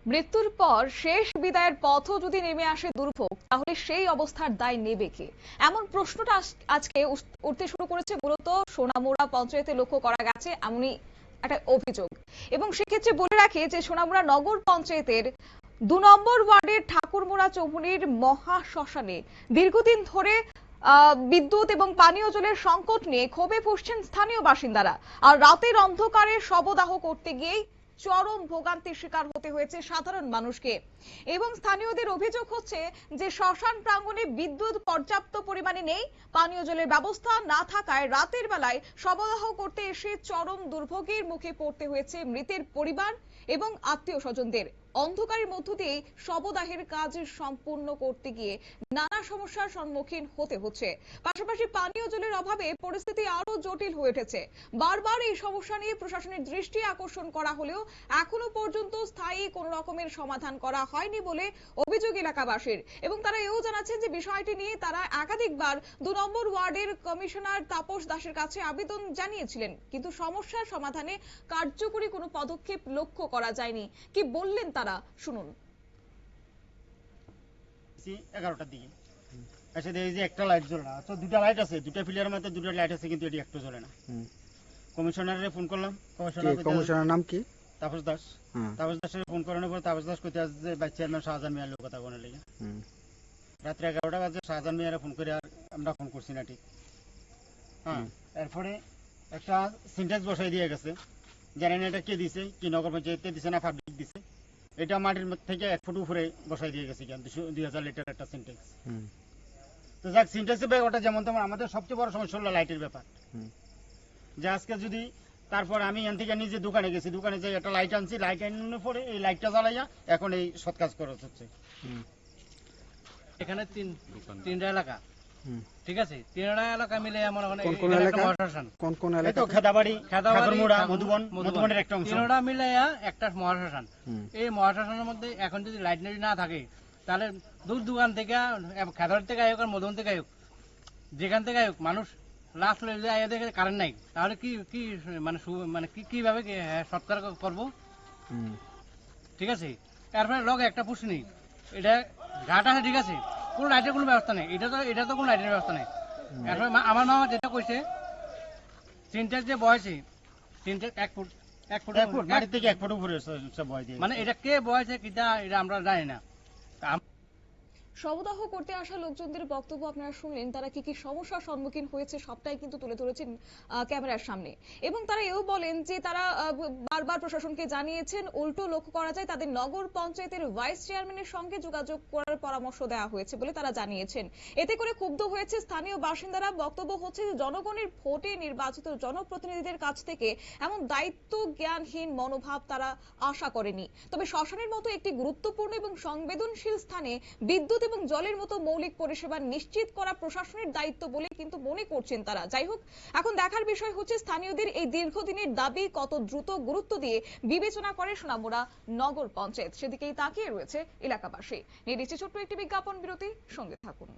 মৃত্যুর পর শেষ বিদায়ের পথও যদি নেমে আসে দুর্ভোগ, তাহলে সেই অবস্থার দায় নেবে কে? এমন প্রশ্নটা আজকে উঠতে শুরু করেছে। মূলত সোনামুড়া পঞ্চায়েতে লক্ষ্য করা গেছে এমনই একটা অভিযোগ। এবং সেক্ষেত্রে বলে রাখি যে সোনামুড়া নগর পঞ্চায়েতের ২ নম্বর ওয়ার্ডের ঠাকুরমুড়া চৌমুহনীর মহা শ্মশানে দীর্ঘদিন ধরে বিদ্যুৎ এবং পানীয় জলের সংকট নিয়ে ক্ষোভে ফুঁসছেন স্থানীয় বাসিন্দারা। আর রাতের অন্ধকারে শবদাহ করতে গিয়েই চরম ভোগান্তির শিকার হতে হয়েছে সাধারণ মানুষকে। এবং স্থানীয়দের অভিযোগ হচ্ছে যে শ্মশান প্রাঙ্গণে বিদ্যুৎ পর্যাপ্ত পরিমাণে নেই, পানীয় জলের ব্যবস্থা না থাকায় রাতের বেলায় শবদাহ করতে এসে চরম দুর্ভোগের মুখে পড়তে হয়েছে মৃতের পরিবার এবং আত্মীয় স্বজনদের। অন্ধকারের মধ্য দিয়ে শবদাহের কাজ সম্পূর্ণ করতে গিয়ে নানা সমস্যার সম্মুখীন হতে হচ্ছে। পাশাপাশি পানীয় জলের অভাবে পরিস্থিতি আরো জটিল হয়ে উঠেছে। বারবার এই সমস্যা নিয়ে প্রশাসনের দৃষ্টি আকর্ষণ করা হলেও এখনো পর্যন্ত স্থায়ী কোন রকমের সমাধান করা হয়নি বলে অভিযোগ এলাকাবাসীর। এবং তারা এও জানাচ্ছেন যে বিষয়টি নিয়ে তারা একাধিকবার ২ নম্বর ওয়ার্ডের কমিশনার তাপস দাসের কাছে আবেদন জানিয়েছিলেন, কিন্তু সমস্যার সমাধানে কার্যকরী কোনো পদক্ষেপ লক্ষ্য করা যায়নি। কি বললেন তারা, শুনুন। 11টার দিকে এসে দেখি যে একটা লাইট জ্বলে না। তো দুটা লাইট আছে, দুটা ফিলিয়ার মধ্যে দুটা লাইট আছে, কিন্তু এটি একটু জ্বলে না। কমিশনারে ফোন করলাম। কমিশনারের নাম কি? তাপস দাস। তাপস দাসের ফোন করানোর পর তাপস দাস কইতে আসছে যে ভাইস চেয়ারম্যান শাহজাহান মিয়ার লোক কথা বলে লেগে। রাত্রে 11টা বাজে শাহজাহান মিয়ারে ফোন করে আর আমরা ফোন করছি না ঠিক। হ্যাঁ, এরপরে একটা সিনটেক্স বসাই দিয়ে গেছে, জানেন এটা কে দিছে, কি নগর পঞ্চায়েতে দিছে না পাবলিক দিছে। এটা মাটির থেকে 1 ফুট উপরে বসাই দিয়ে গেছে, 2000 লিটার একটা সিনটেক্স। তো যাক, সিনটেক্সের ব্যাপারটা যেমন তেমন, আমাদের সবচেয়ে বড় সমস্যা হলো লাইটের ব্যাপার। যে আজকে যদি তারপর আমি এখান থেকে নিজে দোকানে গেছি, দোকানে যাই একটা লাইট আনছি, লাইট আনানোর পরে এই লাইটটা জ্বালাইয়া এখন এই সৎ কাজ করা হচ্ছে। এখানে তিনটা এলাকা, ঠিক আছে, তিনটা এলাকা মিলে আমার কোন এলাকা? তো খেদাবাড়ি, ঠাকুরমুড়া, মধুবনের একটা অংশ, তিনটা মিলে একটা মহাশ্মশান। এই মহাশ্মশানের মধ্যে এখন যদি লাইট না থাকে, তাহলে দূর দোকান থেকে, খেদাবাড়ি থেকে আয়োগ আর মধুবন থেকে আয়োগ, যেখান থেকে আয়োগ, মানুষ লাশ লইলে আয়া দেখে কারেন্ট নাই, তাহলে কি কি মানে কিভাবে সৎকার করবো? ঠিক আছে, এরপরে লগে একটা প্রশ্ন নেই, এটা ঘাট আছে, ঠিক আছে, কোন লাইটের কোনো ব্যবস্থা নেই, এটা তো কোনো লাইটের ব্যবস্থা নেই। এরপরে আমার মামা যেটা কইছে, সিনটেক্স যে বয়সে, সিনটেক্স 1 ফুট মাটির থেকে 1 ফুট উপরে বয় দিয়ে, মানে এটা কে বয়সে কিটা এটা আমরা জানি না। শবদাহ করতে আসা লোকজনদের বক্তব্য আপনারা শুনলেন। তারা কি কি সমস্যার সম্মুখীন হয়েছে সবটাই কিন্তু তুলে ধরেছেন ক্যামেরার সামনে। এবং তারা এও বলেন যে তারা বারবার প্রশাসনকে জানিয়েছেন, উল্টো লক্ষ্য করা যায় তাদের নগর পঞ্চায়েতের ভাইস চেয়ারম্যানের সঙ্গে যোগাযোগ করার পরামর্শ দেওয়া হয়েছে বলে তারা জানিয়েছেন। এতে করে ক্ষুব্ধ হয়েছে স্থানীয় বাসিন্দারা। বক্তব্য হচ্ছে যে জনগণের ভোটে নির্বাচিত জনপ্রতিনিধিদের কাছ থেকে এমন দায়িত্ব জ্ঞানহীন মনোভাব তারা আশা করেনি। তবে শ্মশানের মতো একটি গুরুত্বপূর্ণ এবং সংবেদনশীল স্থানে বিদ্যুৎ এবং জলের মতো মৌলিক পরিষেবা নিশ্চিত করা প্রশাসনের দায়িত্ব বলে কিন্তু মনে করছেন তারা। যাই হোক, এখন দেখার বিষয় হচ্ছে স্থানীয়দের এই দীর্ঘদিনের দাবি কত দ্রুত গুরুত্ব দিয়ে বিবেচনা করে সোনামুড়া নগর পঞ্চায়েত, সেদিকেই তাকিয়ে রয়েছে এলাকাবাসী। নিয়ে নিচ্ছে ছোট্ট একটি বিজ্ঞাপন বিরতি, সঙ্গে থাকুন।